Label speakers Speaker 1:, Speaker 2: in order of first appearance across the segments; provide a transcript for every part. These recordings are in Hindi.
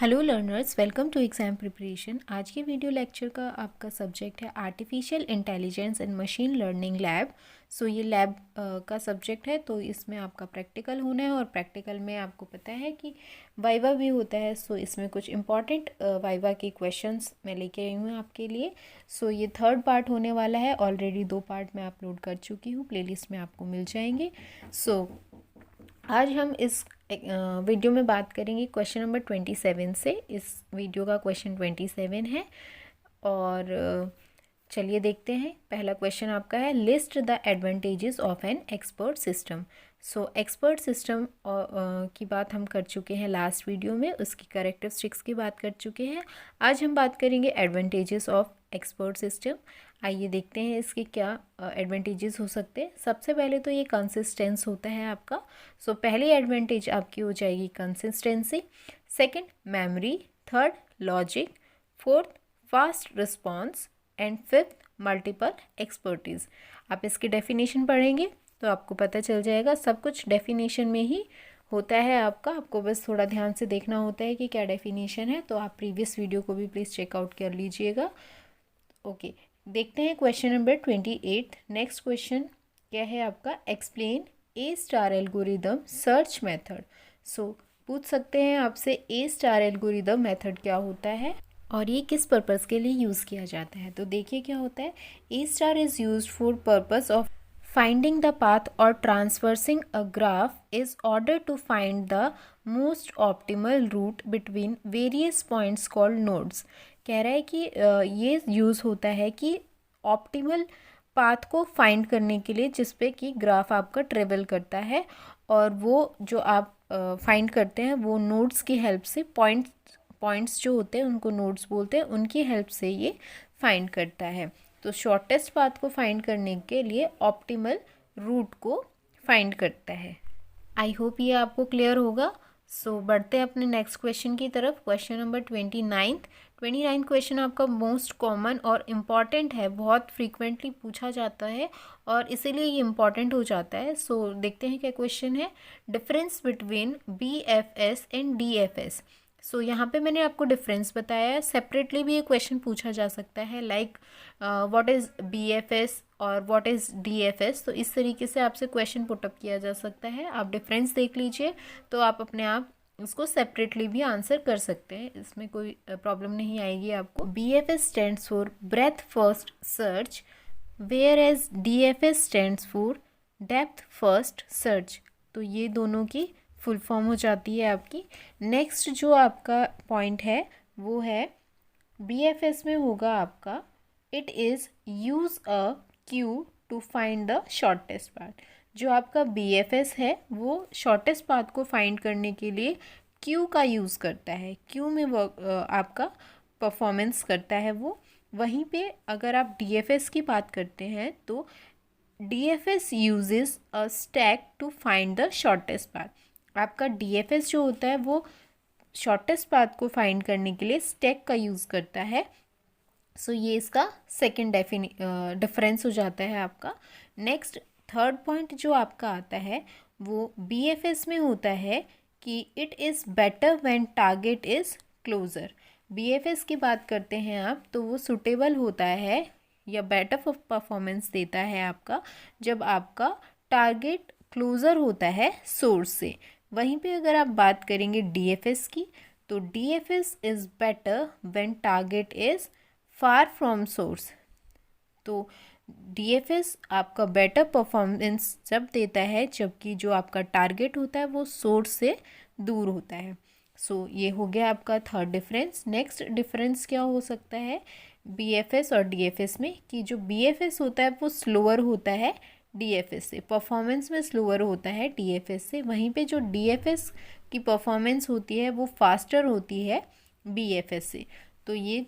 Speaker 1: Hello learners, welcome to exam preparation. आज के वीडियो लेक्चर का आपका सब्जेक्ट है artificial intelligence and machine learning lab. So ये लैब का सब्जेक्ट है, तो इसमें आपका प्रैक्टिकल होना है और प्रैक्टिकल में आपको पता है कि वाइवा भी होता है। सो इसमें कुछ इंपॉर्टेंट वाइवा के क्वेश्चंस मैं लेके आई हूँ आपके लिए। सो ये थर्ड पार्ट होने वाला है। ऑलरेडी 2 पार्ट मैं अपलोड कर चुकी हूँ, प्लेलिस्ट में आपको मिल जाएंगे। सो आज हम इस वीडियो में बात करेंगे क्वेश्चन नंबर 27 से। इस वीडियो का क्वेश्चन 27 है और चलिए देखते हैं। पहला क्वेश्चन आपका है, list the advantages of an expert system. So expert system की बात हम कर चुके हैं लास्ट वीडियो में, उसकी कैरेक्टरिस्टिक्स की बात कर चुके हैं। आज हम बात करेंगे एडवांटेजेस ऑफ एक्सपर्ट सिस्टम। आइए देखते हैं इसके क्या एडवांटेजेस हो सकते हैं। सबसे पहले तो ये कंसिस्टेंस होता है आपका। सो पहली एडवांटेज आपकी हो जाएगी consistency, second memory, third logic, fourth fast response and fifth multiple expertise. आप इसकी डेफिनेशन पढ़ेंगे तो आपको पता चल जाएगा। सब कुछ डेफिनेशन में ही होता है आपका, आपको बस थोड़ा ध्यान से देखना होता है कि क्या डेफिनेशन है। तो आप प्रीवियस वीडियो को भी प्लीज़ चेकआउट कर लीजिएगा। ओके, देखते हैं क्वेश्चन नंबर 28। नेक्स्ट क्वेश्चन क्या है आपका, एक्सप्लेन ए स्टार एल्गोरिदम सर्च मेथड। सो पूछ सकते हैं आपसे ए स्टार एल्गोरिदम मेथड क्या होता है और ये किस पर्पस के लिए यूज़ किया जाता है। तो देखिए क्या होता है, A star is used for purpose of finding the path or traversing a graph is order to find the most optimal route between various points called nodes। कह रहा है कि ये यूज़ होता है कि ऑप्टिमल पाथ को फाइंड करने के लिए जिस पे कि ग्राफ आपका ट्रेवल करता है, और वो जो आप फाइंड करते हैं वो नोड्स की हेल्प से, पॉइंट्स जो होते हैं उनको नोड्स बोलते हैं, उनकी हेल्प से ये फाइंड करता है। तो शॉर्टेस्ट पाथ को फाइंड करने के लिए ऑप्टिमल रूट को फाइंड करता है। आई होप ये आपको क्लियर होगा। सो बढ़ते हैं अपने नेक्स्ट क्वेश्चन की तरफ। क्वेश्चन नंबर 29 क्वेश्चन आपका मोस्ट कॉमन और इम्पॉर्टेंट है, बहुत फ्रीक्वेंटली पूछा जाता है और इसीलिए ये इम्पॉर्टेंट हो जाता है। सो देखते हैं क्या क्वेश्चन है, difference between BFS and DFS। सो यहाँ पे मैंने आपको डिफरेंस बताया है। सेपरेटली भी ये क्वेश्चन पूछा जा सकता है, लाइक व्हाट इज़ BFS और व्हाट इज़ DFS। तो इस तरीके से आपसे क्वेश्चन पुटअप किया जा सकता है। आप डिफरेंस देख लीजिए तो आप अपने आप उसको सेपरेटली भी आंसर कर सकते हैं, इसमें कोई प्रॉब्लम नहीं आएगी आपको। BFS stands for breadth first search, where as DFS stands for depth first search. तो ये दोनों की फुल फॉर्म हो जाती है आपकी। नेक्स्ट जो आपका पॉइंट है वो है BFS में होगा आपका, it is use a queue to find the shortest path. जो आपका BFS है वो शॉर्टेस्ट पाथ को फाइंड करने के लिए क्यू का यूज़ करता है, क्यू में वो आपका परफॉर्मेंस करता है वो। वहीं पे अगर आप DFS की बात करते हैं तो DFS uses a stack to find the shortest path. आपका DFS जो होता है वो शॉर्टेस्ट पाथ को फाइंड करने के लिए स्टैक का यूज़ करता है। सो ये इसका सेकंड डिफरेंस हो जाता है आपका। नेक्स्ट थर्ड पॉइंट जो आपका आता है वो BFS में होता है कि it is better when target is closer. BFS की बात करते हैं आप तो वो सुटेबल होता है या बेटर परफॉर्मेंस देता है आपका जब आपका टारगेट क्लोज़र होता है सोर्स से। वहीं पे अगर आप बात करेंगे DFS की तो DFS is better when target is far from source. तो DFS आपका बेटर परफॉर्मेंस जब देता है जबकि जो आपका टारगेट होता है वो सोर्स से दूर होता है। सो ये हो गया आपका थर्ड डिफरेंस। नेक्स्ट डिफरेंस क्या हो सकता है BFS और DFS में, कि जो BFS होता है वो स्लोअर होता है DFS से, परफॉर्मेंस में स्लोअर होता है DFS से। वहीं पे जो DFS की परफॉर्मेंस होती है वो फास्टर होती है BFS से। तो ये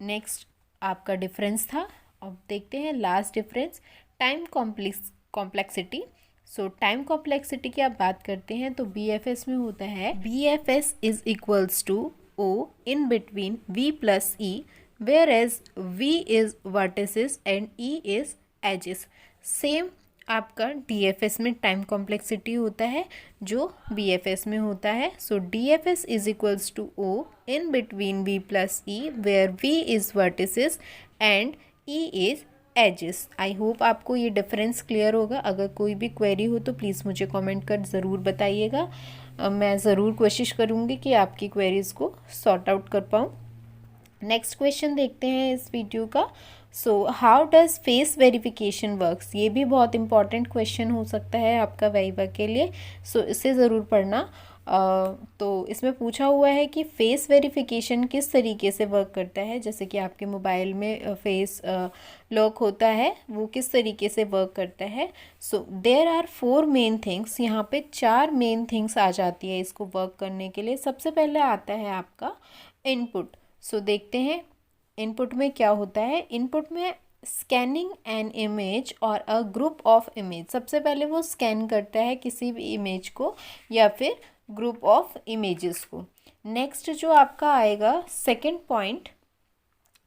Speaker 1: नेक्स्ट आपका डिफरेंस था। अब देखते हैं लास्ट डिफरेंस, टाइम कॉम्प्लेक्सिटी। सो टाइम कॉम्प्लेक्सिटी की आप बात करते हैं तो BFS में होता है BFS is equals to O in between V plus E, where as V is vertices and E is edges. Same आपका DFS में टाइम कॉम्प्लेक्सिटी होता है जो BFS में होता है। So DFS is equals to O in between V plus E where V is vertices and E is edges. I hope आपको ये डिफरेंस क्लियर होगा। अगर कोई भी क्वेरी हो तो प्लीज़ मुझे कमेंट कर ज़रूर बताइएगा। मैं ज़रूर कोशिश करूँगी कि आपकी क्वेरीज़ को सॉर्ट आउट कर पाऊँ। नेक्स्ट क्वेश्चन देखते हैं इस वीडियो का। So how does face verification works, ये भी बहुत इंपॉर्टेंट क्वेश्चन हो सकता है आपका वाइवा के लिए। सो इसे ज़रूर पढ़ना। तो इसमें पूछा हुआ है कि फेस वेरिफिकेशन किस तरीके से वर्क करता है। जैसे कि आपके मोबाइल में फेस लॉक होता है, वो किस तरीके से वर्क करता है। So there are 4 main things, यहाँ पे 4 मेन थिंग्स आ जाती है इसको वर्क करने के लिए। सबसे पहले आता है आपका इनपुट। सो देखते हैं इनपुट में क्या होता है। इनपुट में स्कैनिंग एन इमेज और अ ग्रुप ऑफ इमेज, सबसे पहले वो स्कैन करता है किसी भी इमेज को या फिर ग्रुप ऑफ इमेजेस को। नेक्स्ट जो आपका आएगा second point,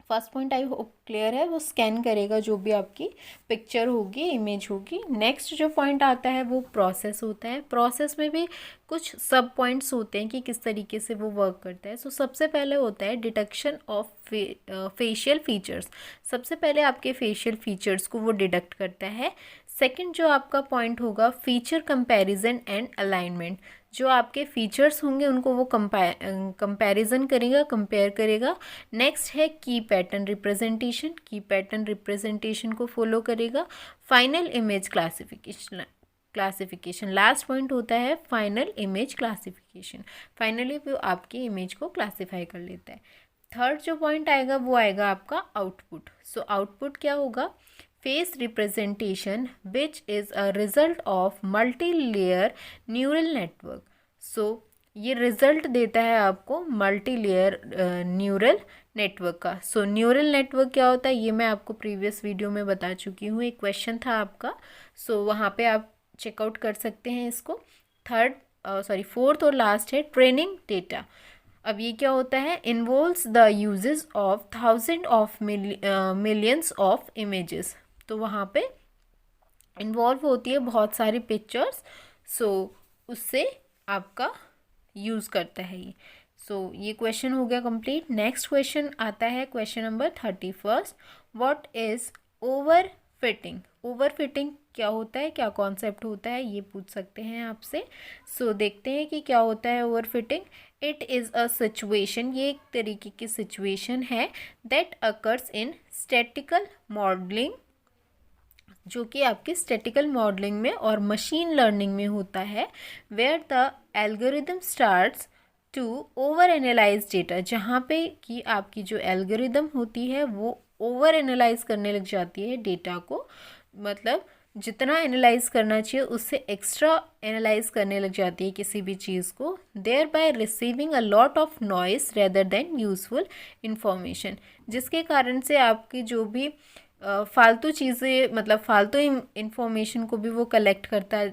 Speaker 1: first point I hope clear है, वो स्कैन करेगा जो भी आपकी पिक्चर होगी, इमेज होगी। नेक्स्ट जो पॉइंट आता है वो प्रोसेस होता है। प्रोसेस में भी कुछ सब पॉइंट्स होते हैं कि किस तरीके से वो वर्क करता है। सो सबसे पहले होता है डिटेक्शन ऑफ फेशियल फीचर्स। सबसे पहले आपके फेशियल फीचर्स को वो डिटेक्ट करता है। सेकंड जो आपका पॉइंट होगा फीचर कंपैरिजन एंड अलाइनमेंट, जो आपके फीचर्स होंगे उनको वो कंपैरिजन करेगा, कंपेयर करेगा। नेक्स्ट है की पैटर्न रिप्रेजेंटेशन, की पैटर्न रिप्रेजेंटेशन को फॉलो करेगा। Final image classification last point होता है फाइनल इमेज क्लासिफिकेशन। फाइनली वो आपकी इमेज को क्लासीफाई कर लेता है। थर्ड जो पॉइंट आएगा वो आएगा आपका आउटपुट। सो आउटपुट क्या होगा, face representation which is a result of multi layer neural network. So ये रिजल्ट देता है आपको मल्टी लेयर न्यूरल नेटवर्क का। सो न्यूरल नेटवर्क क्या होता है ये मैं आपको प्रीवियस वीडियो में बता चुकी हूँ, एक क्वेश्चन था आपका। सो वहाँ पे आप चेकआउट कर सकते हैं इसको। फोर्थ और लास्ट है ट्रेनिंग डेटा। अब ये क्या होता है, involves the uses of thousand of millions of images. तो वहाँ पे इन्वॉल्व होती है बहुत सारी पिक्चर्स। सो उससे आपका यूज़ करता है ये। सो ये क्वेश्चन हो गया कंप्लीट। नेक्स्ट क्वेश्चन आता है question number 31। What is over fitting. Over fitting क्या होता है, क्या कॉन्सेप्ट होता है, ये पूछ सकते हैं आपसे। सो देखते हैं कि क्या होता है over fitting. It is a situation, ये एक तरीके की सिचुएशन है that occurs in statistical modelling, जो कि आपकी स्टैटिकल मॉडलिंग में और मशीन लर्निंग में होता है। Where the algorithm starts to over analyse data, जहाँ पे कि आपकी जो एल्गोरिदम होती है वो ओवर एनालाइज करने लग जाती है डेटा को, मतलब जितना एनालाइज करना चाहिए उससे एक्स्ट्रा एनालाइज करने लग जाती है किसी भी चीज़ को। Thereby receiving a lot of noise rather than useful information, जिसके कारण से आपकी जो भी फालतू चीज़ें, मतलब फालतू इंफॉर्मेशन को भी वो कलेक्ट करता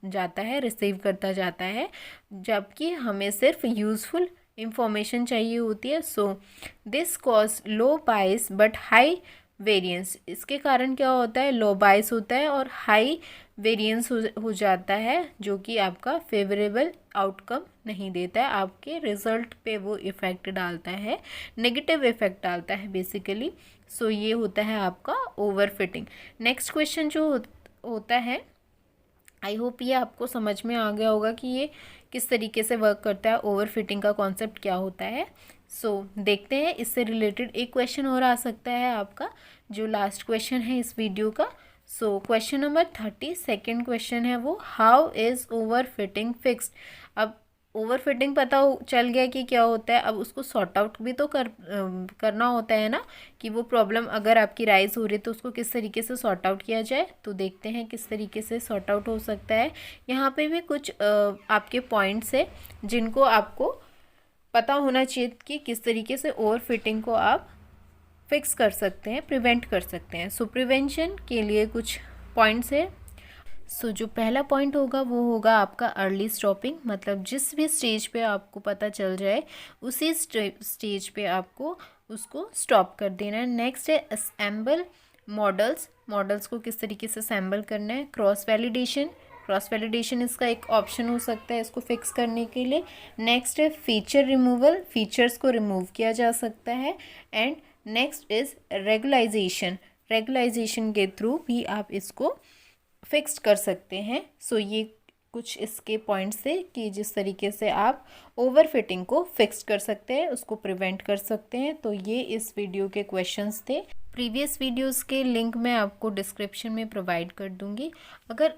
Speaker 1: जाता है, रिसीव करता जाता है, जबकि हमें सिर्फ यूज़फुल इंफॉर्मेशन चाहिए होती है। सो दिस कॉज लो बाइस बट हाई वेरिएंस। इसके कारण क्या होता है, लो बाइस होता है और हाई वेरिएंस हो जाता है, जो कि आपका फेवरेबल आउटकम नहीं देता है, आपके रिजल्ट पे वो इफ़ेक्ट डालता है, नेगेटिव इफ़ेक्ट डालता है बेसिकली। सो ये होता है आपका ओवर फिटिंग। नेक्स्ट क्वेश्चन जो होता है, आई होप ये आपको समझ में आ गया होगा कि ये किस तरीके से वर्क करता है, ओवर फिटिंग का कॉन्सेप्ट क्या होता है। सो देखते हैं, इससे रिलेटेड एक क्वेश्चन और आ सकता है आपका, जो लास्ट क्वेश्चन है इस वीडियो का। So question number 30 second question है वो, how is over fitting fixed. अब ओवर फिटिंग पता चल गया कि क्या होता है, अब उसको सॉर्ट आउट भी तो करना होता है ना, कि वो प्रॉब्लम अगर आपकी राइज हो रही है तो उसको किस तरीके से सॉर्ट आउट किया जाए। तो देखते हैं किस तरीके से सॉर्ट आउट हो सकता है। यहाँ पे भी कुछ आपके पॉइंट्स है जिनको आपको पता होना चाहिए कि किस तरीके से ओवर फिटिंग को आप फिक्स कर सकते हैं, प्रिवेंट कर सकते हैं। सो प्रिवेंशन के लिए कुछ पॉइंट्स है। सो जो पहला पॉइंट होगा वो होगा आपका अर्ली स्टॉपिंग, मतलब जिस भी स्टेज पे आपको पता चल जाए उसी स्टेज पे आपको उसको स्टॉप कर देना है। नेक्स्ट है असेंबल मॉडल्स मॉडल्स को किस तरीके से असेंबल करना है। क्रॉस वैलिडेशन इसका एक ऑप्शन हो सकता है इसको फिक्स करने के लिए। नेक्स्ट है फीचर रिमूवल, फीचर्स को रिमूव किया जा सकता है। एंड नेक्स्ट इज़ रेगुलाइजेशन के थ्रू भी आप इसको फिक्स कर सकते हैं। सो ये कुछ इसके पॉइंट्स थे कि जिस तरीके से आप ओवर फिटिंग को फिक्स कर सकते हैं, उसको प्रिवेंट कर सकते हैं। तो ये इस वीडियो के क्वेश्चंस थे। प्रीवियस वीडियोस के लिंक मैं आपको डिस्क्रिप्शन में प्रोवाइड कर दूंगी। अगर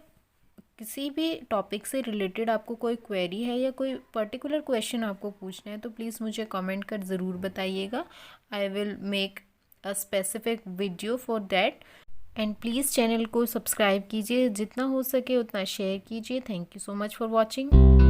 Speaker 1: किसी भी टॉपिक से रिलेटेड आपको कोई क्वेरी है या कोई पर्टिकुलर क्वेश्चन आपको पूछना है तो प्लीज़ मुझे कमेंट कर ज़रूर बताइएगा। I will make a specific video for that. And please channel को सब्सक्राइब कीजिए, जितना हो सके उतना शेयर कीजिए। Thank you so much for watching.